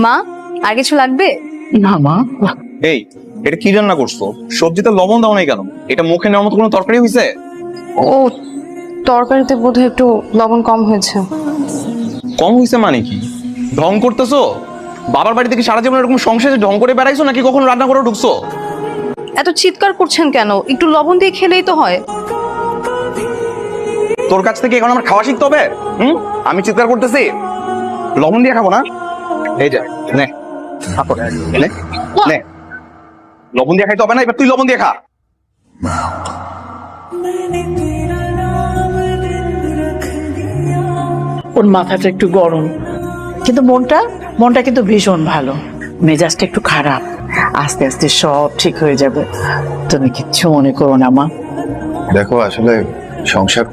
মা আর কিছু লাগবে? না মা। এই, এটা কি রান্না করছো? সবজিতে লবণ দাও নাই কেন? এটা মুখে নেওয়ার মতো কোনো তরকারি হয়েছে? ও তরকারিতে বোধহয় একটু লবণ কম হয়েছে। কম হয়েছে মানে কি? ঢং করতেছো? বাবার বাড়ি থেকে সারা জীবন এরকম সংসারে ঢং করে বেড়াইছো নাকি কখনো রান্না করে ঢুকছো? এত চিৎকার করছেন কেন? একটু লবণ দিয়ে খেলেই তো হয়। তোর কাছ থেকে এখন আমার খাওয়া শিখতে হবে? আমি চিৎকার করতেছি? লবণ দিয়ে খাবো না? এই যা, নে হাত ধর, নে, নে। লবণ দিয়ে খাইতে হবে না, এবার তুই লবণ দিয়ে খা। ওর মাথাটা একটু গরম, কিন্তু মনটা কিন্তু ভীষণ ভালো। মেজাজটা একটু খারাপ, আস্তে আস্তে সব ঠিক হয়ে যাবে। তুমি কিচ্ছু মনে করো না মা। দেখো আসলে সংসার